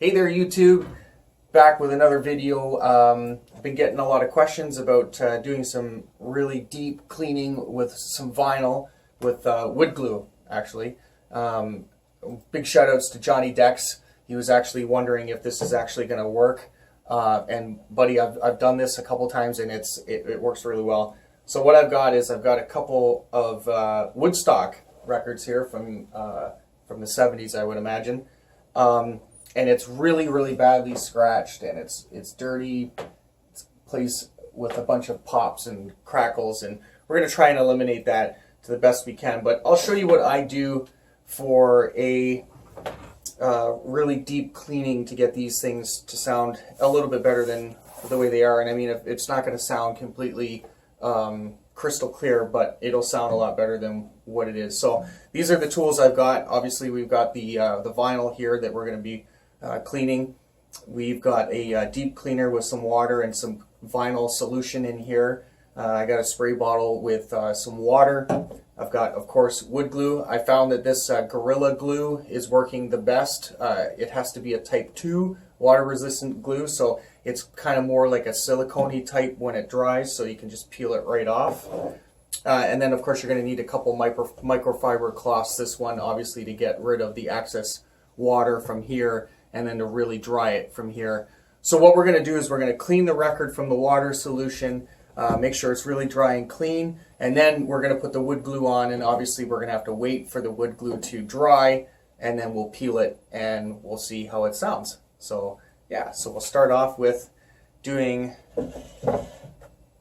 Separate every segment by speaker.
Speaker 1: Hey there, YouTube. Back with another video. I've been getting a lot of questions about doing some really deep cleaning with some vinyl with wood glue, actually. Big shout outs to Johnny Dex. He was actually wondering if this is actually going to work. And buddy, I've done this a couple times and it works really well. So what I've got is I've got a couple of Woodstock records here from the 70s, I would imagine. And it's really badly scratched, and it's dirty. It's plays with a bunch of pops and crackles, and we're going to try and eliminate that to the best we can. But I'll show you what I do for a really deep cleaning to get these things to sound a little bit better than the way they are. And I mean, it's not going to sound completely crystal clear, but it'll sound a lot better than what it is. So these are the tools I've got. Obviously, we've got the vinyl here that we're going to be cleaning. We've got a deep cleaner with some water and some vinyl solution in here. I got a spray bottle with some water. I've got, of course, wood glue. I found that this Gorilla Glue is working the best. It has to be a type 2 water resistant glue, so it's kind of more like a silicone-y type when it dries, so you can just peel it right off. And then, of course, you're going to need a couple microfiber cloths. This one, obviously, to get rid of the excess water from here, and then to really dry it from here. So what we're going to do is we're going to clean the record from the water solution, make sure it's really dry and clean, and then we're going to put the wood glue on, and obviously we're going to have to wait for the wood glue to dry, and then we'll peel it and we'll see how it sounds. So yeah, so we'll start off with doing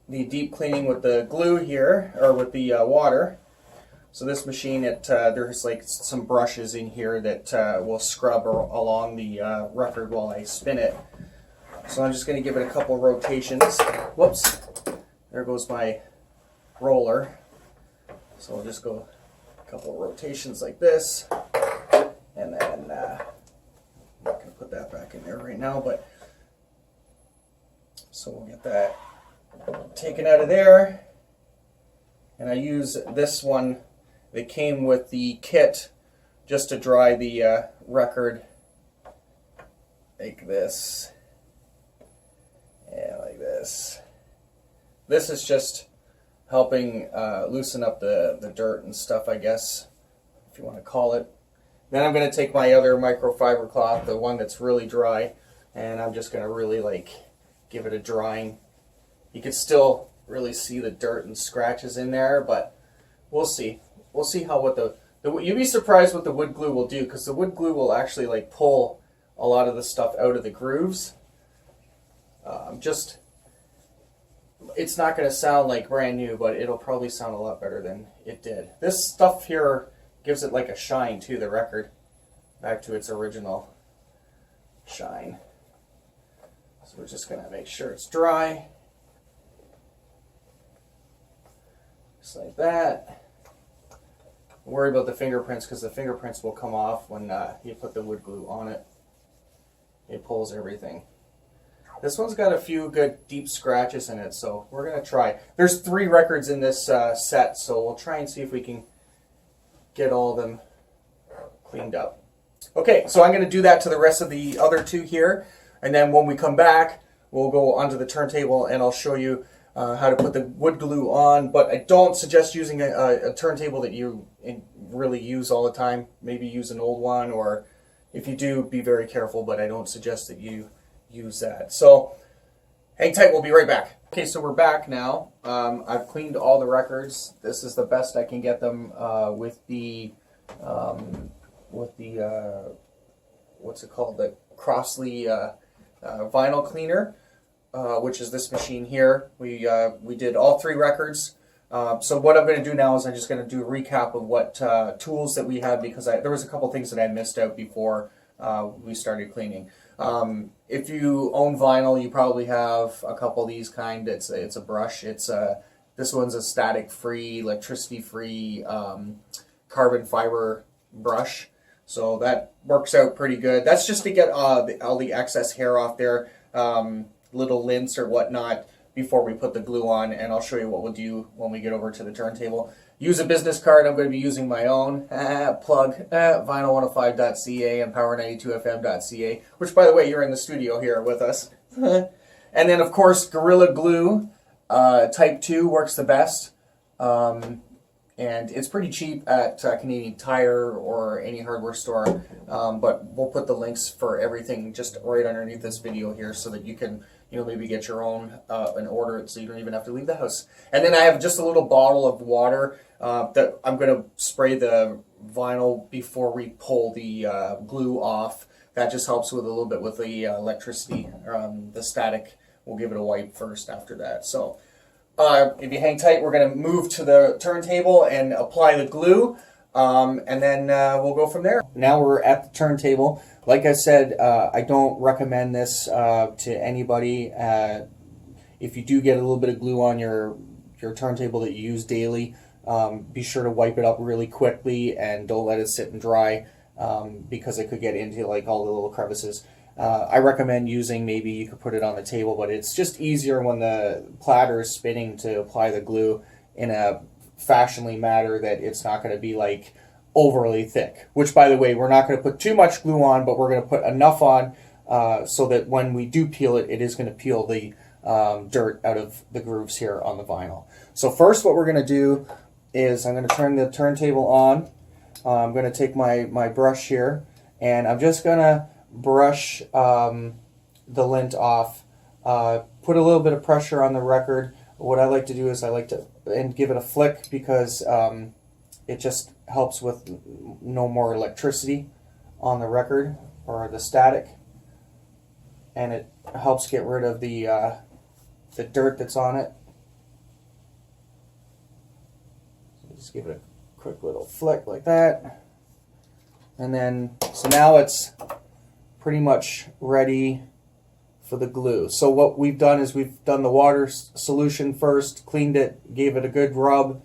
Speaker 1: the deep cleaning with the glue here, or with the water. So this machine, there's like some brushes in here that will scrub along the record while I spin it. So I'm just going to give it a couple rotations. Whoops, there goes my roller. So I'll just go a couple rotations like this, and then I'm not going to put that back in there right now, but so we'll get that taken out of there. And I use this one that came with the kit just to dry the record like this and like this. This is just helping loosen up the dirt and stuff, I guess, if you want to call it. Then I'm going to take my other microfiber cloth, the one that's really dry, and I'm just going to really give it a drying. You can still really see the dirt and scratches in there, but we'll see. We'll see how you'd be surprised what the wood glue will do, because the wood glue will actually pull a lot of the stuff out of the grooves. It's not going to sound like brand new, but it'll probably sound a lot better than it did. This stuff here gives it like a shine to the record, back to its original shine. So we're just going to make sure it's dry. Just like that. Don't worry about the fingerprints, because the fingerprints will come off when you put the wood glue on it. It pulls everything. This one's got a few good deep scratches in it, so we're going to try. There's 3 records in this set, so we'll try and see if we can get all of them cleaned up. Okay, so I'm going to do that to the rest of the other 2 here, and then when we come back, we'll go onto the turntable and I'll show you how to put the wood glue on. But I don't suggest using a turntable that you really use all the time. Maybe use an old one, or if you do, be very careful, but I don't suggest that you use that. So hang tight, we'll be right back. Okay, so we're back now. I've cleaned all the records. This is the best I can get them with the what's it called, the Crossley vinyl cleaner, which is this machine here. We did all 3 records. So what I'm going to do now is I'm just going to do a recap of what tools that we had, because there was a couple things that I missed out before we started cleaning. If you own vinyl, you probably have a couple of these kind. It's a brush. This one's a static-free, electricity-free carbon fiber brush. So that works out pretty good. That's just to get all the excess hair off there, little lints or whatnot, before we put the glue on, and I'll show you what we'll do when we get over to the turntable. use a business card, I'm going to be using my own. Plug Vinyl105.ca and Power92FM.ca, which, by the way, you're in the studio here with us. And then, of course, Gorilla Glue Type 2 works the best. And it's pretty cheap at Canadian Tire or any hardware store. But we'll put the links for everything just right underneath this video here so that you can, maybe get your own and order it so you don't even have to leave the house. And then I have just a little bottle of water that I'm going to spray the vinyl before we pull the glue off. That just helps with a little bit with the electricity, the static. We'll give it a wipe first after that. So if you hang tight, we're going to move to the turntable and apply the glue, and then we'll go from there. Now we're at the turntable. Like I said, I don't recommend this to anybody. If you do get a little bit of glue on your turntable that you use daily, be sure to wipe it up really quickly and don't let it sit and dry because it could get into like all the little crevices. I recommend using, maybe you could put it on the table, but it's just easier when the platter is spinning to apply the glue in a fashionably manner that it's not going to be like overly thick. Which, by the way, we're not going to put too much glue on, but we're going to put enough on so that when we do peel it, it is going to peel the dirt out of the grooves here on the vinyl. So first what we're going to do is I'm going to turn the turntable on. I'm going to take my brush here, and I'm just going to brush the lint off, put a little bit of pressure on the record. What I like to do is I like to give it a flick because it just helps with no more electricity on the record or the static, and it helps get rid of the dirt that's on it. So just give it a quick little flick like that, and then so now it's pretty much ready for the glue. So what we've done is we've done the water solution first, cleaned it, gave it a good rub.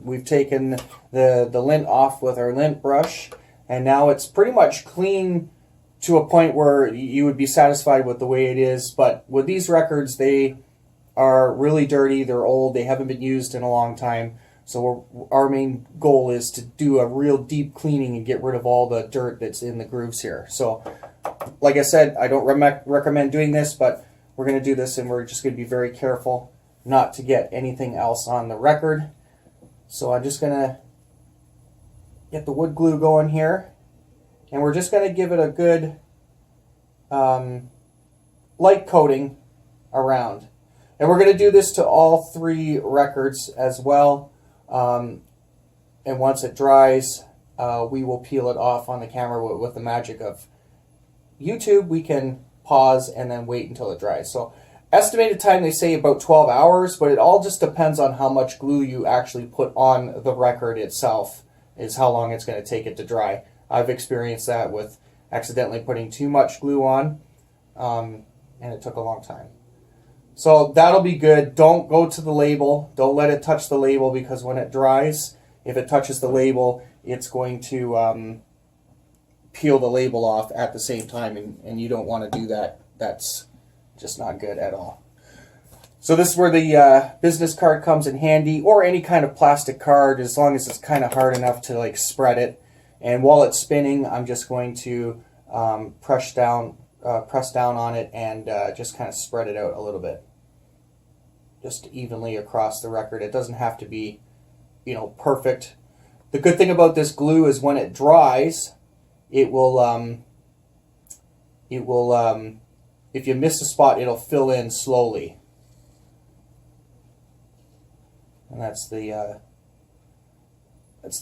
Speaker 1: We've taken the lint off with our lint brush, and now it's pretty much clean to a point where you would be satisfied with the way it is. But with these records, they are really dirty, they're old, they haven't been used in a long time. So our main goal is to do a real deep cleaning and get rid of all the dirt that's in the grooves here. So, like I said, I don't recommend doing this, but we're going to do this, and we're just going to be very careful not to get anything else on the record. So I'm just going to get the wood glue going here, and we're just going to give it a good light coating around. And we're going to do this to all 3 records as well. And once it dries, we will peel it off on the camera. With the magic of YouTube, we can pause and then wait until it dries. So estimated time, they say about 12 hours, but it all just depends on how much glue you actually put on the record itself, is how long it's going to take it to dry. I've experienced that with accidentally putting too much glue on, and it took a long time. So that'll be good. Don't go to the label. Don't let it touch the label, because when it dries, if it touches the label, it's going to peel the label off at the same time, and you don't want to do that. That's just not good at all. So this is where the business card comes in handy, or any kind of plastic card, as long as it's kind of hard enough to like spread it. And while it's spinning, I'm just going to press down on it and just kind of spread it out a little bit, just evenly across the record. It doesn't have to be, perfect. The good thing about this glue is when it dries, it will if you miss a spot, it'll fill in slowly. And that's the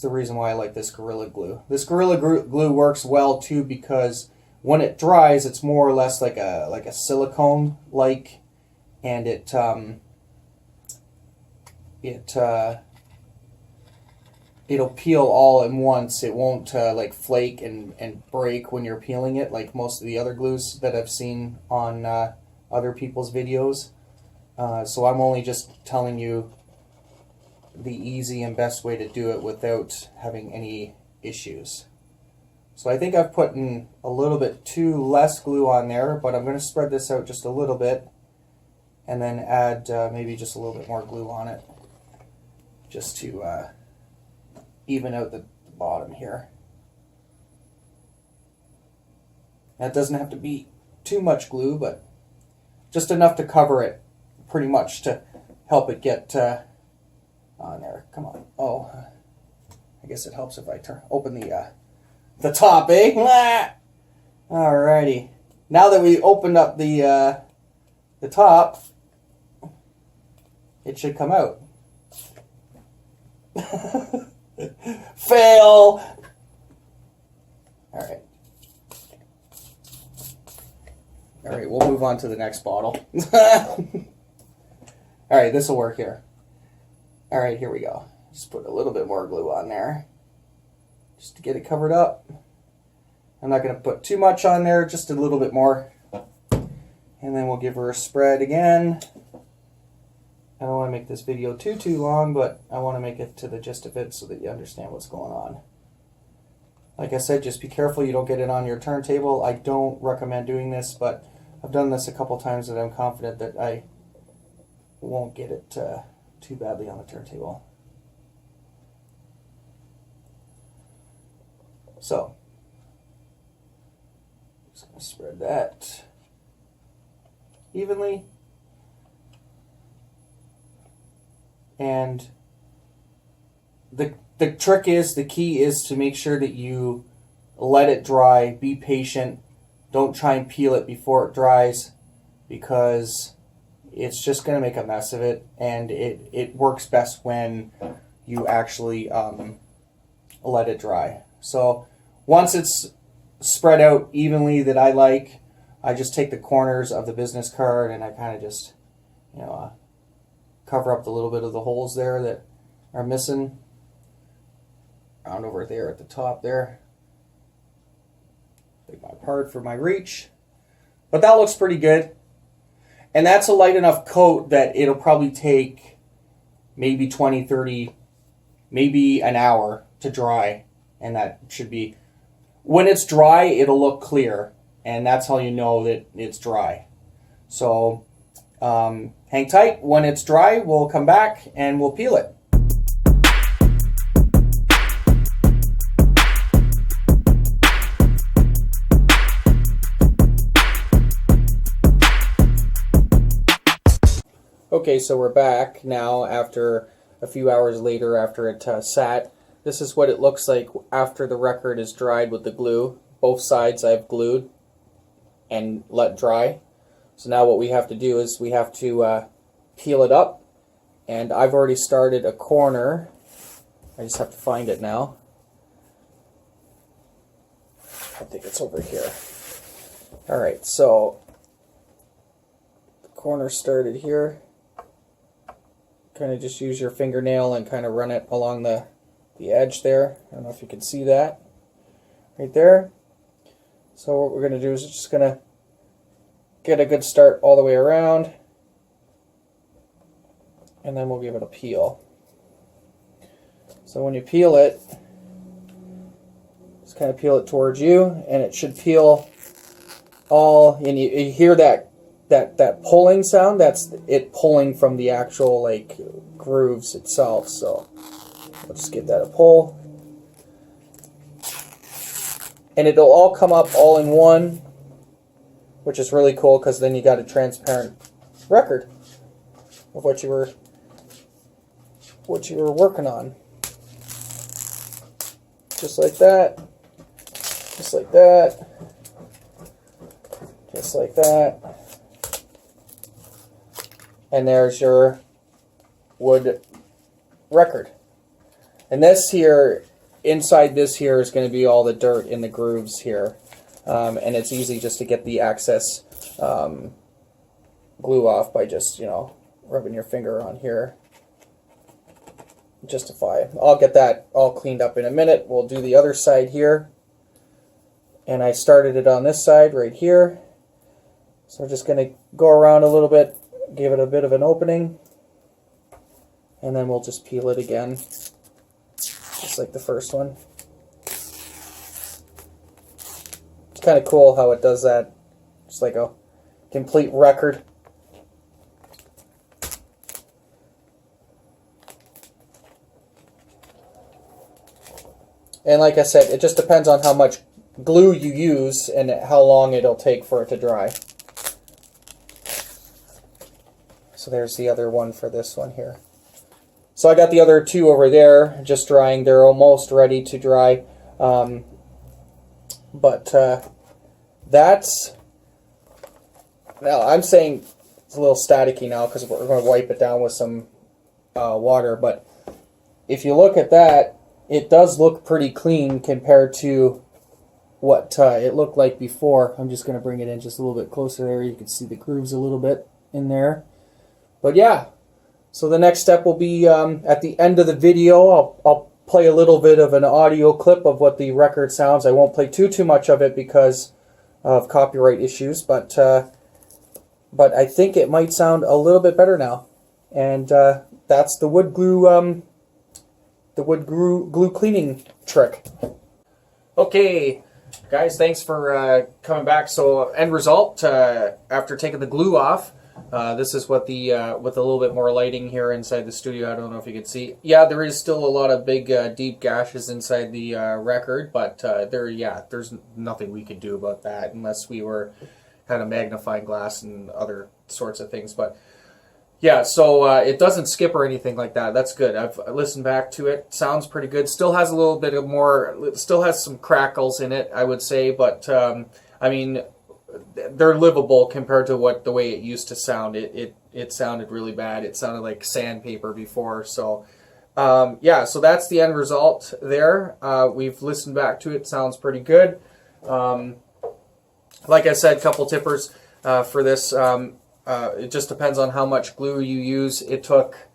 Speaker 1: reason why I like this Gorilla Glue. This Gorilla Glue works well too, because when it dries, it's more or less like a silicone like, and it'll peel all at once. It won't like flake and break when you're peeling it, like most of the other glues that I've seen on other people's videos. So I'm only just telling you the easy and best way to do it without having any issues. So I think I've put in a little bit too less glue on there, but I'm going to spread this out just a little bit and then add maybe just a little bit more glue on it, just to even out the bottom here. That doesn't have to be too much glue, but just enough to cover it pretty much to help it get on there. Come on. Oh, I guess it helps if I open the top, eh? Alrighty. Now that we opened up the top, it should come out. Fail! Alright. Alright, we'll move on to the next bottle. Alright, this will work here. Alright, here we go. Just put a little bit more glue on there, just to get it covered up. I'm not going to put too much on there, just a little bit more. And then we'll give her a spread again. I don't want to make this video too long, but I want to make it to the gist of it so that you understand what's going on. Like I said, just be careful you don't get it on your turntable. I don't recommend doing this, but I've done this a couple times and I'm confident that I won't get it too badly on the turntable. So, just going to spread that evenly. And the trick is, the key is to make sure that you let it dry, be patient, don't try and peel it before it dries, because it's just going to make a mess of it, and it works best when you actually let it dry. So once it's spread out evenly that I like, I just take the corners of the business card and I kind of just, cover up the little bit of the holes there that are missing. Around over there at the top there. Take my part for my reach. But that looks pretty good. And that's a light enough coat that it'll probably take maybe 20, 30, maybe an hour to dry. And that should be, when it's dry, it'll look clear. And that's how you know that it's dry. So hang tight. When it's dry, we'll come back and we'll peel it. Okay, so we're back now after a few hours later after it sat. This is what it looks like after the record is dried with the glue. Both sides I've glued and let dry. So now what we have to do is we have to peel it up. And I've already started a corner. I just have to find it now. I think it's over here. Alright, so the corner started here. Kind of just use your fingernail and kind of run it along the edge there. I don't know if you can see that right there. So what we're going to do is just going to get a good start all the way around, and then we'll give it a peel. So when you peel it, just kind of peel it towards you, and it should peel all, and you hear that pulling sound. That's it pulling from the actual like grooves itself. So let's just give that a pull, and it'll all come up all in one, which is really cool because then you got a transparent record of what you were working on. Just like that, just like that, just like that. And there's your wood record. And this here, inside this here is going to be all the dirt in the grooves here. And it's easy just to get the excess glue off by just, rubbing your finger on here. Justify. I'll get that all cleaned up in a minute. We'll do the other side here. And I started it on this side right here. So we're just going to go around a little bit, give it a bit of an opening, and then we'll just peel it again, just like the first one. It's kind of cool how it does that, just like a complete record.
Speaker 2: And like I said, it just depends on how much glue you use and how long it'll take for it to dry. So there's the other one for this one here. So I got the other two over there just drying. They're almost ready to dry. That's... Now, I'm saying it's a little staticky now because we're going to wipe it down with some water. But if you look at that, it does look pretty clean compared to what it looked like before. I'm just going to bring it in just a little bit closer there. You can see the grooves a little bit in there. But yeah, so the next step will be at the end of the video, I'll play a little bit of an audio clip of what the record sounds. I won't play too much of it because of copyright issues, but I think it might sound a little bit better now. And that's the wood glue cleaning trick. Okay, guys, thanks for coming back. So end result, after taking the glue off, this is what the with a little bit more lighting here inside the studio. I don't know if you can see. Yeah, there is still a lot of big deep gashes inside the record, but there's nothing we could do about that unless we were kind of magnifying glass and other sorts of things. But yeah, so it doesn't skip or anything like that. That's good. I've listened back to it. Sounds pretty good. Still has a little bit of more. Still has some crackles in it, I would say. But I mean, they're livable compared to the way it used to sound. It sounded really bad. It sounded like sandpaper before. So yeah, so that's the end result there. We've listened back to it. Sounds pretty good. Like I said, couple tippers for this. It just depends on how much glue you use. It took,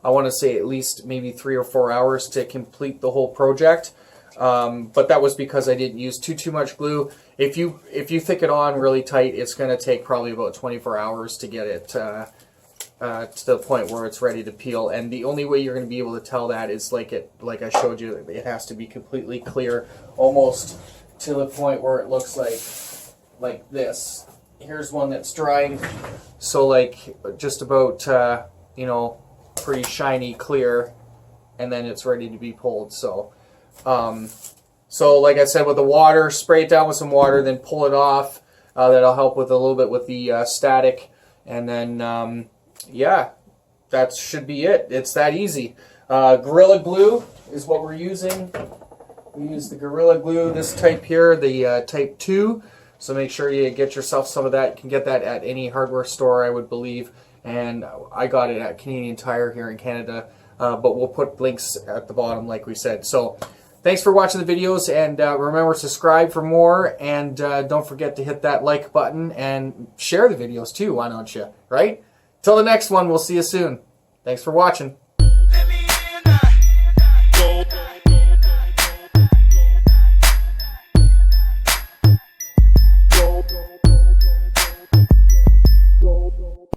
Speaker 2: I want to say, at least maybe 3 or 4 hours to complete the whole project. But that was because I didn't use too much glue. If you thick it on really tight, it's going to take probably about 24 hours to get it to the point where it's ready to peel. And the only way you're going to be able to tell that is like I showed you. It has to be completely clear, almost to the point where it looks like this. Here's one that's drying, so like just about you know, pretty shiny clear, and then it's ready to be pulled. So so like I said, with the water, spray it down with some water, then pull it off. That'll help with a little bit with the static, and then yeah, that should be it. It's that easy. Gorilla Glue is what we're using. We use the Gorilla Glue, this type here, the type 2. So make sure you get yourself some of that. You can get that at any hardware store, I would believe. And I got it at Canadian Tire here in Canada. But we'll put links at the bottom like we said. So thanks for watching the videos. And remember, subscribe for more. And don't forget to hit that like button. And share the videos too, why don't you? Right? Till the next one, we'll see you soon. Thanks for watching.